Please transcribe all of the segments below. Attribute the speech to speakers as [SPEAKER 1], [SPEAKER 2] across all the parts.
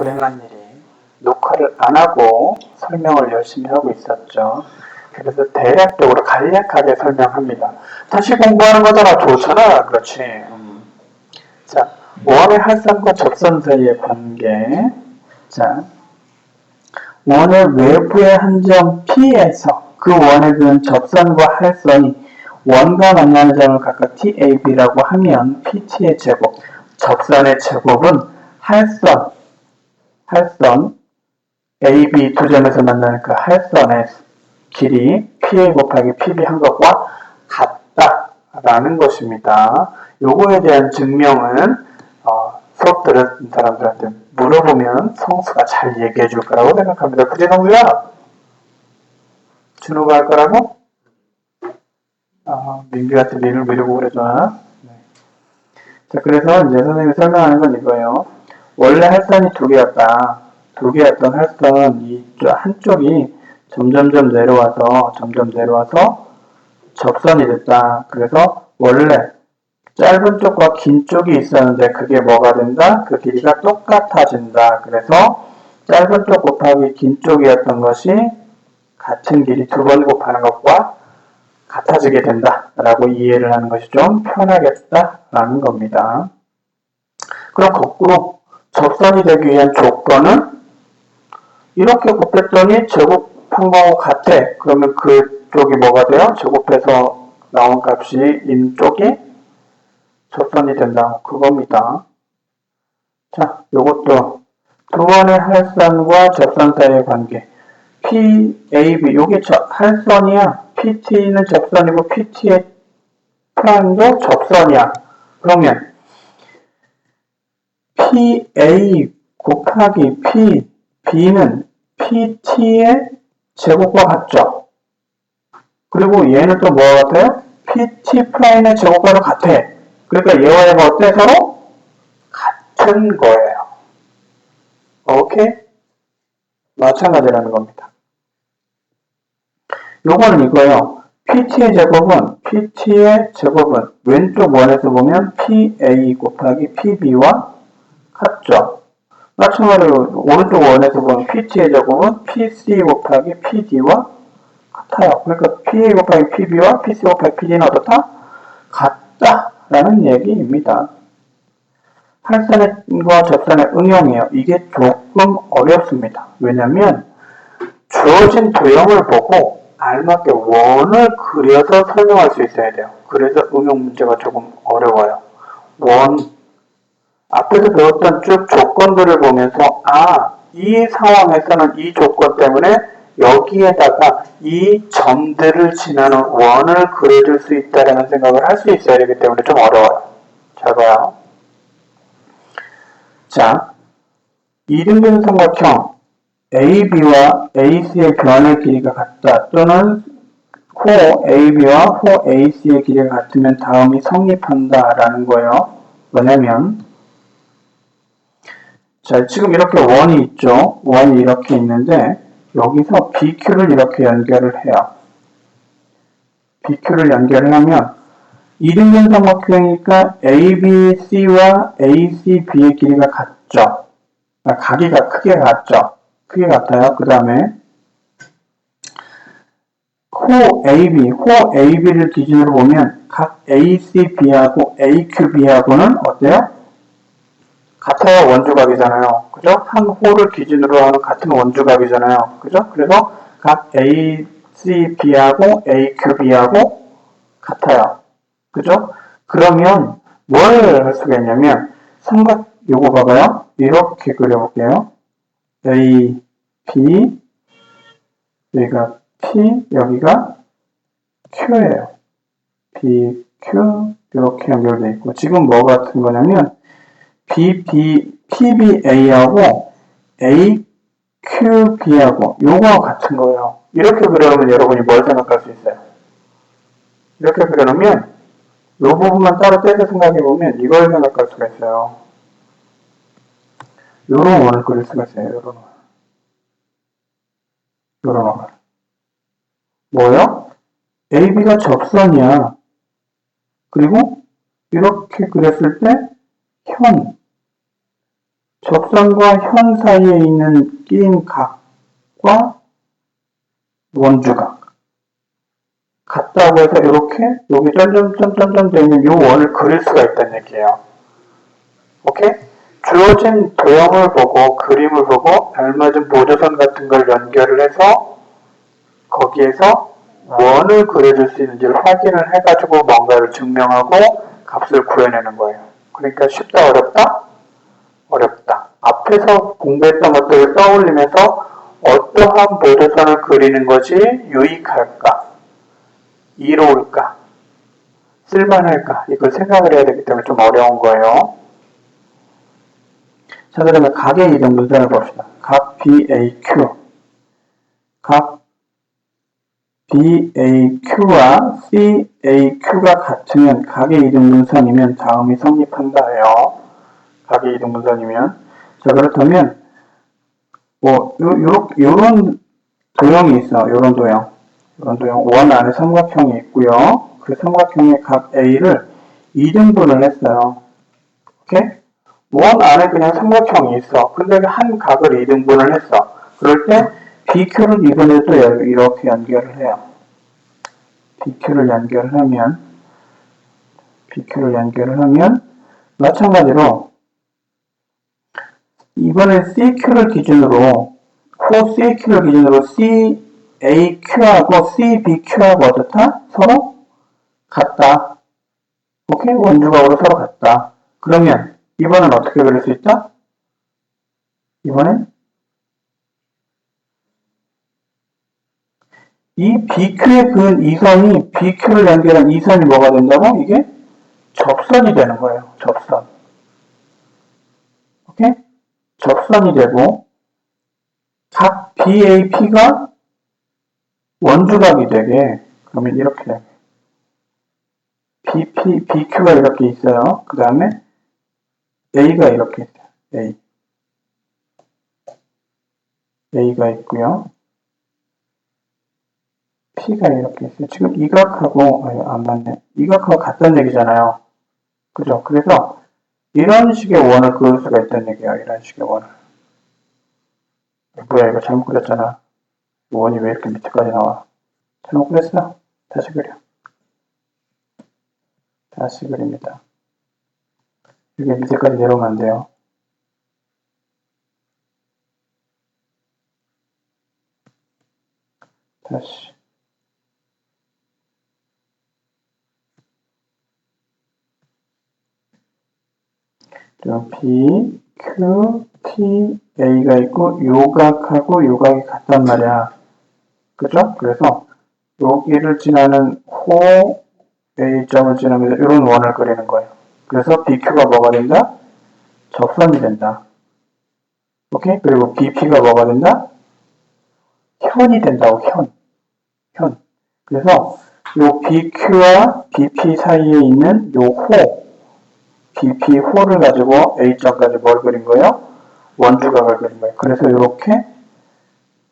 [SPEAKER 1] 불행한 일이 녹화를 안 하고 설명을 열심히 하고 있었죠. 그래서 대략적으로 간략하게 설명합니다. 다시 공부하는 거잖아. 좋잖아. 그렇지. 자, 원의 할선과 접선 사이의 관계. 자, 원의 외부의 한 점 P에서 그 원에 드는 접선과 할선이 원과 만나는 점을 각각 TAB라고 하면 PT의 제곱, 접선의 제곱은 할선 AB 두 점에서 만나는 그 할선의 길이 PA 곱하기 PB 한 것과 같다라는 것입니다. 요거에 대한 증명은 수업 들은 사람들한테 물어보면 성수가 잘 얘기해 줄 거라고 생각합니다. 그지 성수야? 준호가 할 거라고? 민규한테 민을 미루고 그러잖아. 네. 자, 그래서 이제 선생님이 설명하는 건 이거예요. 원래 할선이 두 개였던 할선 이 한쪽이 점점 내려와서 접선이 됐다. 그래서 원래 짧은 쪽과 긴 쪽이 있었는데 그게 뭐가 된다? 그 길이가 똑같아진다. 그래서 짧은 쪽 곱하기 긴 쪽이었던 것이 같은 길이 두 번 곱하는 것과 같아지게 된다. 라고 이해를 하는 것이 좀 편하겠다라는 겁니다. 그럼 거꾸로 접선이 되기 위한 조건은 이렇게 곱했더니 제곱한 거하고 같아. 그러면 그쪽이 뭐가 돼요? 제곱해서 나온 값이 이쪽이 접선이 된다. 그겁니다. 자, 요것도 두 번의 할선과 접선 사이의 관계. PAB, 요게 할선이야. PT는 접선이고 PT의 프라임도 접선이야. 그러면 PA 곱하기 PB는 PT의 제곱과 같죠? 그리고 얘는 또 뭐가 같아요? PT 프라임의 제곱과도 같아. 그러니까 얘와 얘가 어때? 서로 같은 거예요. 오케이? 마찬가지라는 겁니다. 요거는 이거요. PT의 제곱은 왼쪽 원에서 보면 PA 곱하기 PB와 같죠. 마찬가지로 오른쪽 원에서 보면 PT의 제곱은 PC 곱하기 PD와 같아요. 그러니까 PA 곱하기 PB와 PC 곱하기 PD는 어떻다? 같다라는 얘기입니다. 할선과 접선의 응용이에요. 이게 조금 어렵습니다. 왜냐면 주어진 도형을 보고 알맞게 원을 그려서 설명할 수 있어야 돼요. 그래서 응용 문제가 조금 어려워요. 앞에서 배웠던 쭉 조건들을 보면서 이 상황에서는 이 조건 때문에 여기에다가 이 점들을 지나는 원을 그려줄 수 있다는 생각을 할 수 있어야 되기 때문에 좀 어려워요. 잘 봐요. 자, 이등변 삼각형 AB와 AC의 변의 길이가 같다 또는 호 AB와 호 AC의 길이가 같으면 다음이 성립한다 라는 거예요. 뭐냐면 자, 지금 이렇게 원이 있죠. 원이 이렇게 있는데 여기서 BQ를 이렇게 연결을 해요. BQ를 연결을 하면 이등변 삼각형이니까 ABC와 ACB의 길이가 같죠. 각이가 크게 같죠. 크게 같아요. 그 다음에 호 AB를 기준으로 보면 각 ACB하고 AQB하고는 어때요? 같아요. 원주각이잖아요. 그죠? 한 호를 기준으로 하는 같은 원주각이잖아요. 그죠? 그래서 각 ACB하고 AQB하고 같아요. 그죠? 그러면 뭘 할 수가 있냐면 삼각 요거 봐봐요. 이렇게 그려볼게요. A, B, 여기가 P, 여기가 Q예요. B, Q 이렇게 연결되어 있고 지금 뭐 같은 거냐면 PBA하고 AQB하고 요거와 같은 거예요. 이렇게 그려놓으면 여러분이 뭘 생각할 수 있어요? 이렇게 그려놓으면 이 부분만 따로 떼서 생각해보면 이걸 생각할 수가 있어요. 요런 원을 그릴 수가 있어요. 요런 원. 뭐요? AB가 접선이야. 그리고 이렇게 그렸을 때 접선과 현 사이에 있는 끼인 각과 원주각. 같다고 해서 이렇게 여기 점점점점점 되어 있는 이 원을 그릴 수가 있다는 얘기예요. 오케이? 주어진 도형을 보고 그림을 보고 알맞은 보조선 같은 걸 연결을 해서 거기에서 원을 그려줄 수 있는지를 확인을 해가지고 뭔가를 증명하고 값을 구해내는 거예요. 그러니까 쉽다 어렵다? 어렵다. 앞에서 공부했던 것들을 떠올리면서 어떠한 보조선을 그리는 것이 유익할까? 이로울까? 쓸만할까? 이걸 생각을 해야 되기 때문에 좀 어려운 거예요. 자, 그러면 각의 이동 분선을 봅시다. 각 BAQ. 각 BAQ와 CAQ가 같으면 각의 이동 분선이면 다음이 성립한다예요. 각의 이동 분선이면. 자, 그렇다면 요런 도형이 있어. 요런 도형. 원 안에 삼각형이 있고요. 그 삼각형의 각 A를 2등분을 했어요. 오케이? 원 안에 그냥 삼각형이 있어. 근데 한 각을 2등분을 했어. 그럴 때 BQ를 이번에 또 이렇게 연결을 해요. BQ를 연결을 하면 마찬가지로 이번에 CQ를 기준으로 CAQ하고 CBQ하고 어떻다? 서로 같다. 오케이? 원주각으로 서로 같다. 그러면 이번엔 어떻게 그릴 수 있다? 이번엔 이 BQ에 그은 이 선이 BQ를 연결한 이 선이 뭐가 된다고? 이게 접선이 되는 거예요. 접선. 오케이? 접선이 되고 각 BAP가 원주각이 되게 그러면 이렇게 되게 BQ가 이렇게 있어요. 그 다음에 A가 이렇게 있어요. A가 있고요. P가 이렇게 있어요. 지금 이 각하고 안 맞네. 이 각하고 같다는 얘기잖아요. 그죠? 그래서 이런 식의 원을 그을 수가 있다는 얘기예요. 이런 식의 원을. 뭐야 이거 잘못 그렸잖아. 원이 왜 이렇게 밑에까지 나와? 잘못 그렸어. 다시 그려. 다시 그립니다. 이게 밑에까지 내려오면 안 돼요. 다시. B, Q, P, A가 있고 요각하고 요각이 같단 말이야. 그죠? 그래서 여기를 지나는 호 A점을 지나면서 이런 원을 그리는 거예요. 그래서 BQ가 뭐가 된다? 접선이 된다. 오케이? 그리고 BP가 뭐가 된다? 현이 된다고, 현. 그래서 요 BQ와 BP 사이에 있는 요 호, BP 호를 가지고 A점까지 뭘 그린 거예요? 원주각을 그린 거예요. 그래서 이렇게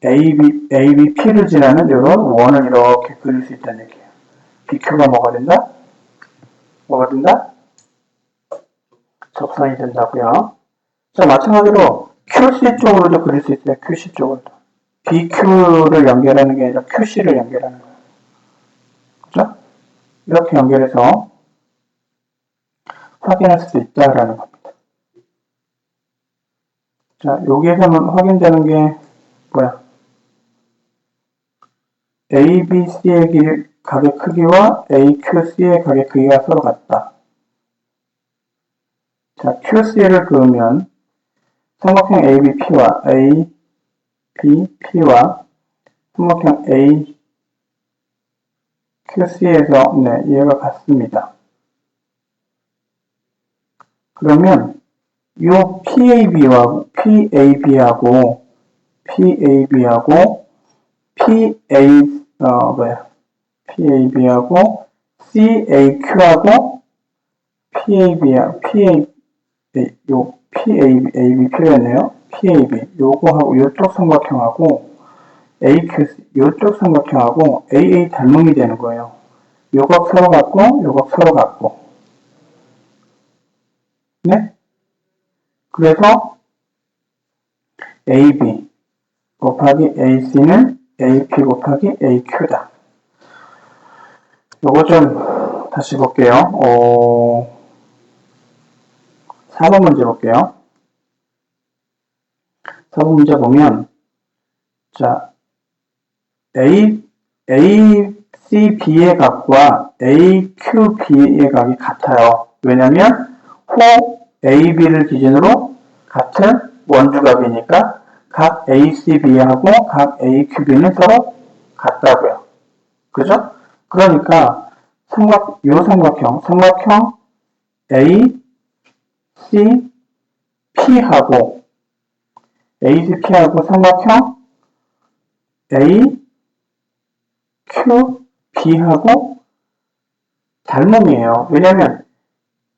[SPEAKER 1] ABP를 지나는 이런 원을 이렇게 그릴 수 있다는 얘기예요. BQ가 뭐가 된다? 뭐가 된다? 접선이 된다고요. 자, 마찬가지로 QC 쪽으로도 그릴 수 있어요. QC 쪽으로도. BQ를 연결하는 게 아니라 QC를 연결하는 거예요. 그죠? 이렇게 연결해서 확인할 수도 있다라는 겁니다. 자, 여기에서는 확인되는 게 뭐야? ABC의 각의 크기와 AQC의 각의 크기가 서로 같다. 자, QC를 그으면 삼각형 ABP와 ABP와 삼각형 AQC에서 네, 얘가 같습니다. 그러면 이 PAB하고 CAQ하고 PAB 표현이에요. PAB 요거하고 요쪽 삼각형하고 AQC 요쪽 삼각형하고 AA 닮음이 되는 거예요. 요각 서로 같고 요각 서로 같고 네? 그래서 AB 곱하기 AC는 AP 곱하기 AQ다. 요거 좀 다시 볼게요. 4번 문제 볼게요. 4번 문제 보면 자 ACB의 값과 AQB의 값이 같아요. 왜냐면 호 AB를 기준으로 같은 원주값이니까 각 ACB하고 각 AQB는 서로 같다고요. 그죠? 그러니까 삼각형 ACP하고 삼각형 AQB하고 닮음이에요. 왜냐면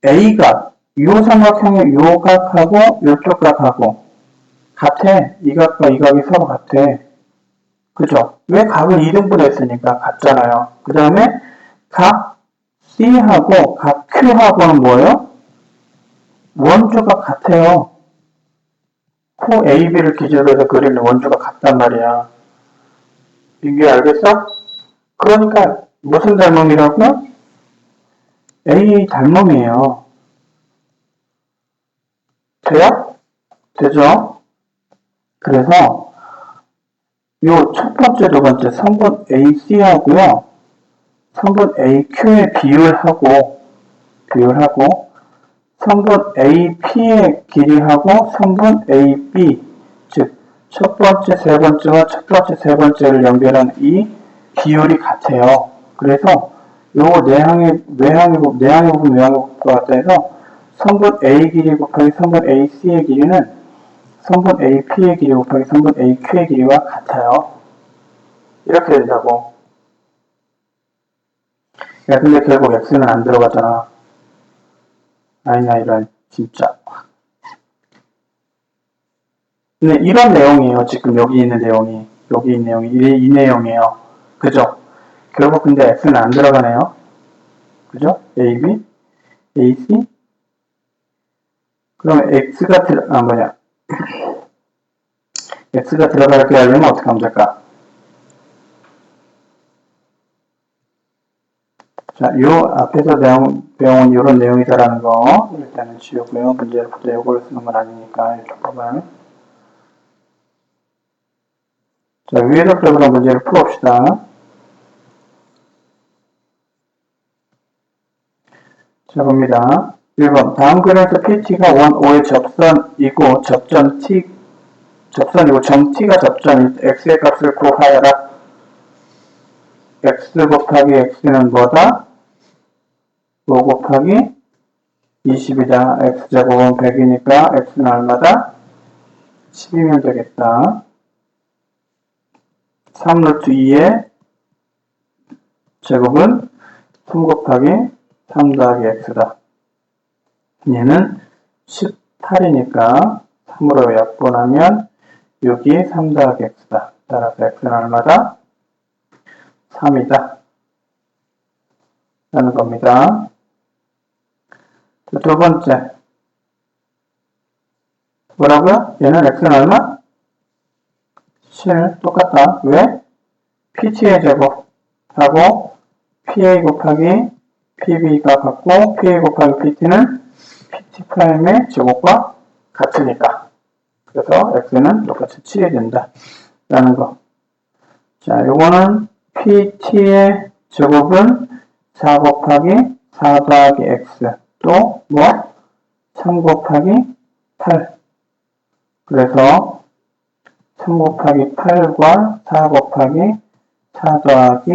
[SPEAKER 1] A값, 요 삼각형의 요 값하고 요쪽 값하고 같아. 이 값과 이 값이 서로 같아. 그죠? 왜 값을 2등분 했으니까 같잖아요. 그 다음에 각 C하고 각 Q하고는 뭐예요? 원주가 같아요. 호 AB를 기준으로 해서 그리는 원주가 같단 말이야. 이게 알겠어? 그러니까 무슨 닮음이라고? A 닮음이에요. 돼요? 되죠? 그래서 요 첫 번째, 두 번째 성분 AC하고요. 성분 AQ의 비율하고 성분 AP의 길이하고 성분 AB, 즉 첫 번째, 세 번째와 첫 번째, 세 번째를 연결한 이 비율이 같아요. 그래서 요 내항의 부분 같다 해서 성분 A 길이 곱하기 성분 AC의 길이는 성분 AP의 길이 곱하기 성분 AQ의 길이와 같아요. 이렇게 된다고. 야, 근데 결국 X는 안 들어가잖아. 아니야, 이런, 진짜. 근데 이런 내용이에요. 지금 여기 있는 내용이. 이 내용이에요. 그죠? 결국 근데 X는 안 들어가네요. 그죠? AB, AC. 그러면 X가 X가 들어가게 하려면 어떻게 하면 될까? 자, 요 앞에서 배운 이런 내용이다라는 거 일단은 지우고요. 문제를 보자. 요걸 쓰는 건 아니니까 이쪽 부분. 자, 위에서 그럼 문제를 풀어봅시다. 자, 봅니다. 1번. 다음 그림에서 PT가 원 O의 접선이고 점 T가 접선일 때 X의 값을 구하여라. X 곱하기 X는 뭐다? 5 곱하기 20이다. X제곱은 100이니까 X는 얼마다? 10이면 되겠다. 3루트 2의 제곱은 3 곱하기 3 더하기 X다. 얘는 18이니까 3으로 약분하면 6이 3 더하기 X다. 따라서 X는 얼마다? 3이다. 라는 겁니다. 두 번째. 뭐라고요? 얘는 X는 얼마? 7. 똑같다. 왜? PT의 제곱하고 PA 곱하기 PB가 같고 PA 곱하기 PT는 PT''의 제곱과 같으니까. 그래서 X는 똑같이 7이 된다. 라는 거. 자, 요거는 PT의 제곱은 4 곱하기 4 더하기 X. 또, 3 곱하기 8. 그래서 3 곱하기 8과 4 곱하기 4 더하기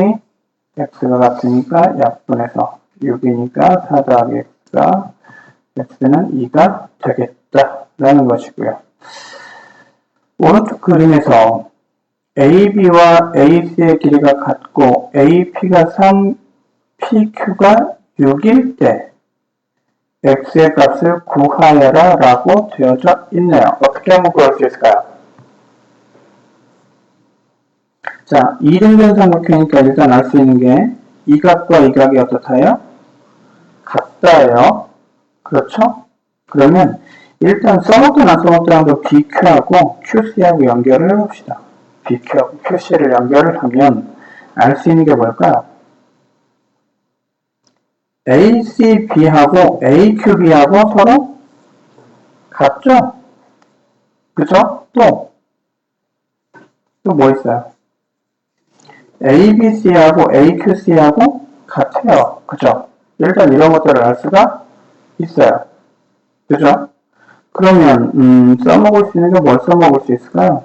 [SPEAKER 1] X가 같으니까 약분해서 6이니까 4 더하기 X가 X는 2가 되겠다. 라는 것이고요. 오른쪽 그림에서 AB와 AC의 길이가 같고 AP가 3, PQ가 6일 때 X의 값을 구하여라 라고 되어져 있네요. 어떻게 하면 구할 수 있을까요? 자, 2등변 삼각형이니까 일단 알 수 있는 게 이 값과 이 값이 어떻다요? 같다예요. 그렇죠? 그러면 일단 써먹든 안 써먹든 한번 BQ하고 QC하고 연결을 해봅시다. BQ하고 QC를 연결을 하면 알 수 있는 게 뭘까요? ACB하고 AQB하고 서로 같죠? 그죠? 또 뭐 있어요? ABC하고 AQC하고 같아요. 그죠? 일단 이런 것들을 알 수가 있어요. 그죠? 그러면 써먹을 수 있는 게 뭘 써먹을 수 있을까요?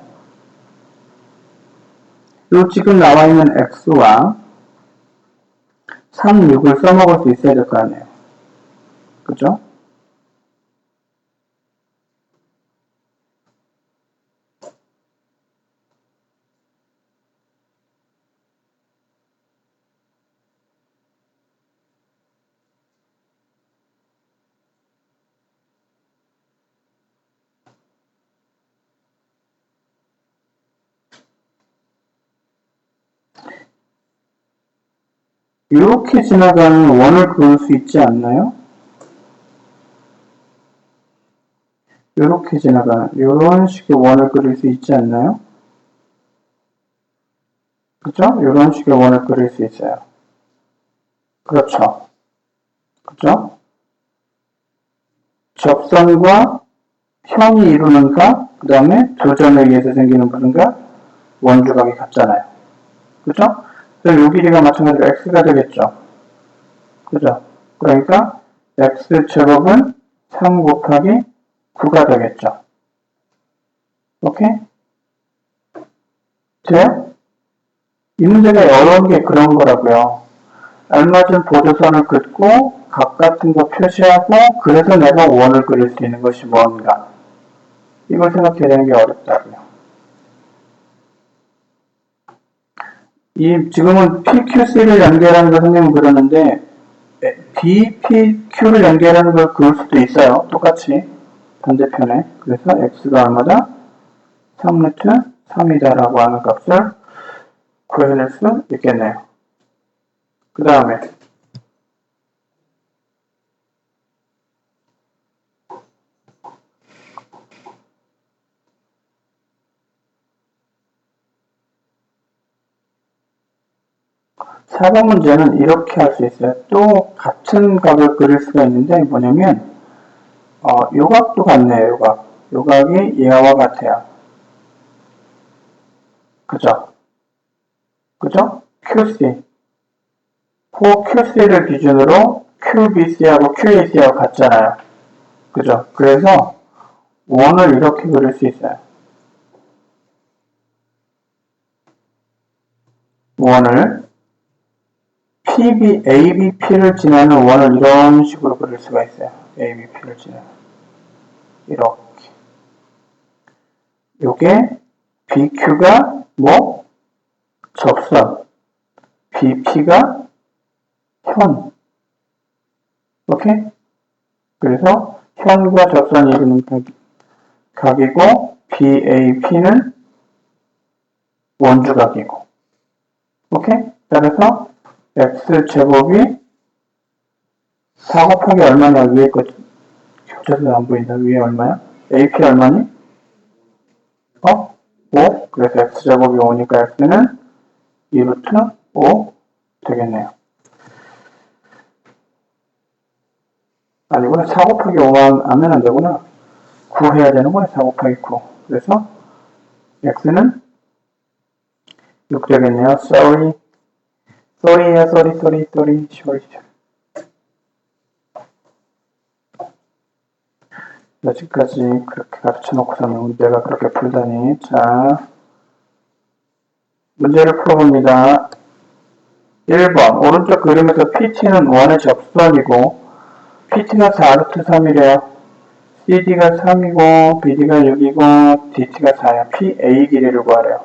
[SPEAKER 1] 요 지금 나와 있는 x와 3, 6을 써먹을 수 있어야 될 거 아니에요. 그죠? 이렇게 지나가는 원을 그을 수 있지 않나요? 이렇게 지나가는 이런 식의 원을 그릴 수 있지 않나요? 그죠? 이런 식의 원을 그릴 수 있어요. 그렇죠. 그죠? 접선과 현이 이루는 각, 그 다음에 두 점에 의해서 생기는 무슨 각? 원주각이 같잖아요. 그죠? 그래서 요 길이가 마찬가지로 x가 되겠죠. 그죠? 그러니까 x제곱은 3 곱하기 9가 되겠죠. 오케이? 돼요? 이 문제가 어려운 게 그런 거라고요. 알맞은 보조선을 긋고 각 같은 거 표시하고 그래서 내가 원을 그릴 수 있는 것이 뭔가. 이걸 생각해야 되는 게 어렵다고요. 지금은 PQC를 연결하는 걸 선생님은 그러는데 BPQ를 연결하는 걸 그을 수도 있어요. 똑같이 반대편에. 그래서 x가 얼마다? 3루트 3이다라고 하는 값을 구해낼 수 있겠네요. 그 다음에 4번 문제는 이렇게 할 수 있어요. 또 같은 값을 그릴 수가 있는데 뭐냐면 요 각도 같네요. 요 각. 요 각이 얘와 같아요. 그죠? 그죠? QC. QC를 기준으로 QBC하고 QAC하고 같잖아요. 그죠? 그래서 원을 이렇게 그릴 수 있어요. 원을 ABP를 지나는 원을 이런 식으로 그릴 수가 있어요. ABP를 지나는. 이렇게. 요게 BQ가 뭐? 접선. BP가 현. 오케이? 그래서 현과 접선이 이루는 각이고 BAP는 원주각이고. 오케이? 따라서 x제곱이 4 곱하기 얼마냐? 위에 거 겹쳐서 안 보인다. 위에 얼마야? AP 얼마니? 5? 그래서 x제곱이 5니까 x는 2루트 5 되겠네요. 아니구나. 4 곱하기 5만 하면 안 되구나. 9 해야 되는구나. 4 곱하기 9. 그래서 x는 6 되겠네요. sorry야, sorry. 여기까지 그렇게 가르쳐 놓고서는 내가 그렇게 풀다니. 자, 문제를 풀어봅니다. 1번 오른쪽 그림에서 PT는 원의 접선이고 PT가 4루트 3이래요. CD가 3이고 BD가 6이고 DT가 4야. PA 길이를 구하래요.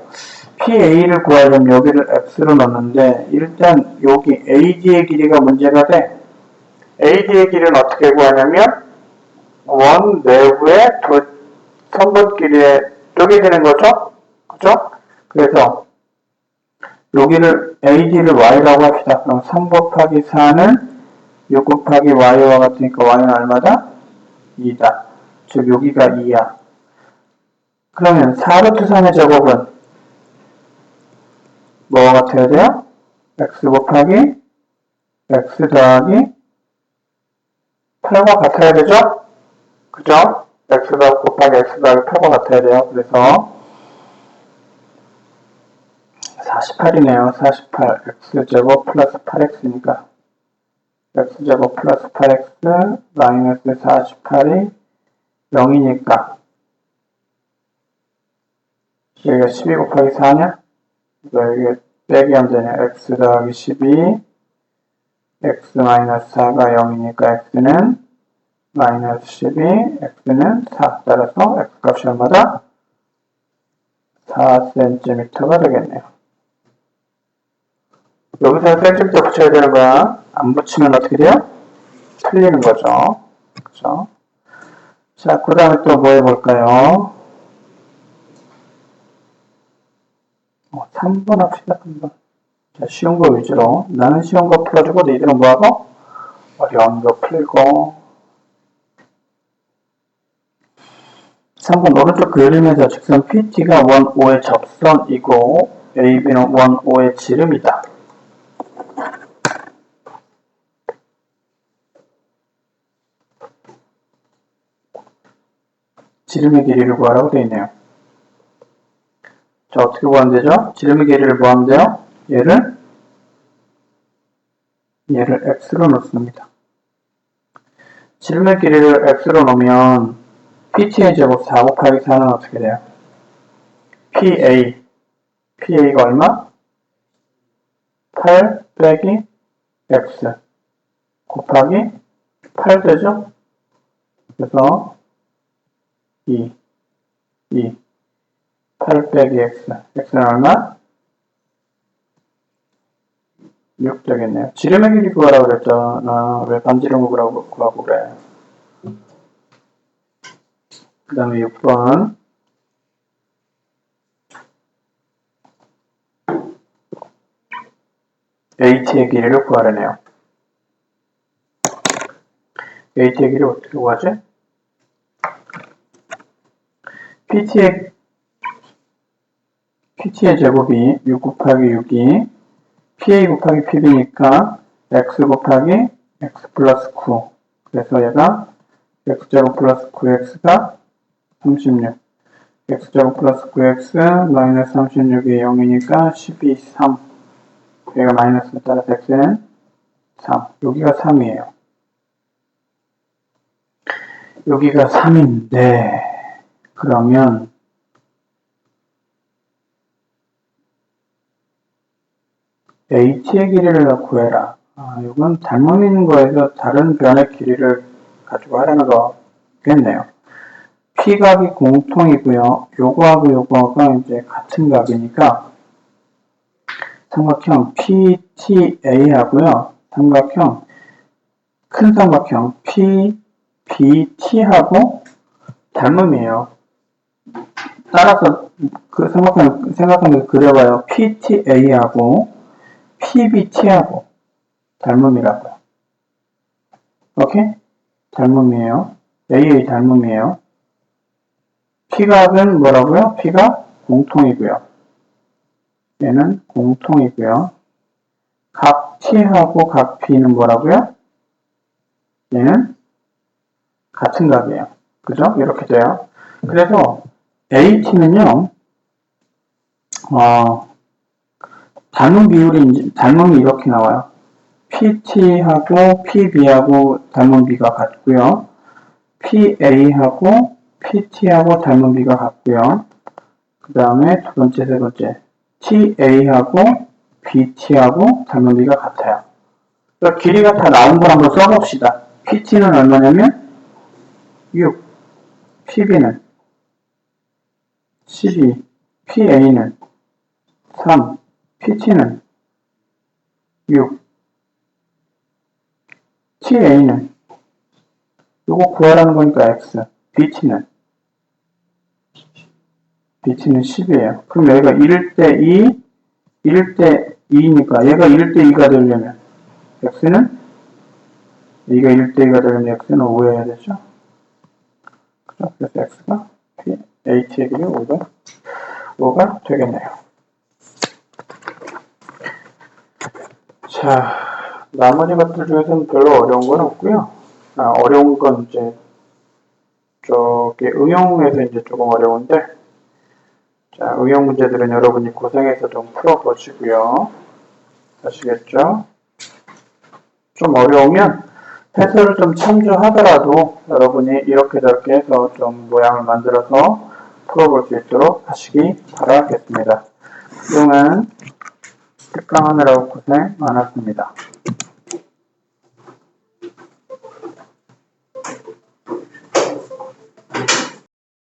[SPEAKER 1] PA를 구하려면 여기를 X로 넣는데 일단 여기 AD의 길이가 문제가 돼. AD의 길이는 어떻게 구하냐면 원 내부의 선분 길이에 쪼개 되는 거죠? 그죠? 그래서 여기를 AD를 Y라고 합시다. 그럼 3 곱하기 4는 6 곱하기 Y와 같으니까 Y는 얼마다? 2다. 즉 여기가 2야. 그러면 4루트 3의 제곱은 뭐가 같아야 돼요? x 곱하기 x 더하기 8과 같아야 되죠? 그죠? x 곱하기 x 더하기 8과 같아야 돼요. 그래서 48이네요. 48 x제곱 플러스 8x니까 x제곱 플러스 8x 마이너스 48이 0이니까 여기가 12 곱하기 4냐? 여기 빼기 하면 되냐? x 더하기 12 x 마이너스 4가 0이니까 x는 마이너스 12 x는 4 따라서 x 값이 얼마다? 4cm가 되겠네요. 여기서 cm 붙여야 되는 거야. 안 붙이면 어떻게 돼요? 틀리는 거죠. 그죠? 자, 그 다음에 또 뭐 해볼까요? 3번 합시다, 3번. 자, 쉬운 거 위주로. 나는 쉬운 거 풀어주고, 너희들은 뭐하고? 어려운 거 풀고. 3번 오른쪽 그림에서 직선 PT가 원 O의 접선이고, AB는 원 O의 지름이다. 지름의 길이를 구하라고 되어 있네요. 자, 어떻게 구하면 되죠? 지름의 길이를 구하면 돼요? 얘를 x로 놓습니다. 지름의 길이를 x로 놓으면 PT의 제곱 4 곱하기 4는 어떻게 돼요? PA가 얼마? 8 빼기 x 곱하기 8 되죠? 그래서 8 빼기 x는 얼마? 6 되겠네요. 지름의 길이 구하라고 그랬잖아. 왜 반지름을 구하고 그래? 그 다음에 6번. H의 길이를 구하라네요. H의 길이 어떻게 구하지? PT의 제곱이 6 곱하기 6이 PA 곱하기 PB니까 x 곱하기 x 플러스 9. 그래서 얘가 x제곱 플러스 9x가 36. x제곱 플러스 9x 마이너스 36이 0이니까 12, 3. 얘가 마이너스에 따라서 x는 3. 여기가 3이에요. 여기가 3인데 그러면 h의 길이를 구해라. 이건 닮음 있는 거에서 다른 변의 길이를 가지고 하라는 거겠네요. P각이 공통이고요. 요거하고 요거가 이제 같은 각이니까 삼각형 PTA하고요. 삼각형 큰 삼각형 PBT하고 닮음이에요. 따라서 그 삼각형 생각하면서 그려봐요. PTA하고 PBT하고 닮음이라고요. 오케이? 닮음이에요. AA 닮음이에요. P각은 뭐라고요? P각 공통이고요. 얘는 공통이고요. 각 T하고 각 P는 뭐라고요? 얘는 같은 각이에요. 그죠? 이렇게 돼요. 그래서 AT는요, 닮음이 이렇게 나와요. PT하고 PB하고 닮음비가 같고요. PA하고 PT하고 닮음비가 같고요. 그 다음에 두 번째, 세 번째. TA하고 BT하고 닮음비가 같아요. 그러니까 길이가 다 나온 걸 한번 써봅시다. PT는 얼마냐면 6, PB는 12, PA는 3, PT는 6, TA는 요거 구하라는 거니까 X, BT는 10이에요. 그럼 얘가 1대 2, 1대 2니까 얘가 1대 2가 되려면 X는 얘가 1대 2가 되려면 X는 5여야 되죠. 그래서 x가 h의 길이 5가 되겠네요. 자, 나머지 것들 중에서는 별로 어려운 건 없고요. 어려운 건 이제 저기 응용에서 이제 조금 어려운데, 자, 응용 문제들은 여러분이 고생해서 좀 풀어보시고요. 아시겠죠? 좀 어려우면 해설을 좀 참조하더라도 여러분이 이렇게 저렇게 해서 좀 모양을 만들어서 풀어볼 수 있도록 하시기 바라겠습니다. 그동안 특강하느라고 고생 많았습니다.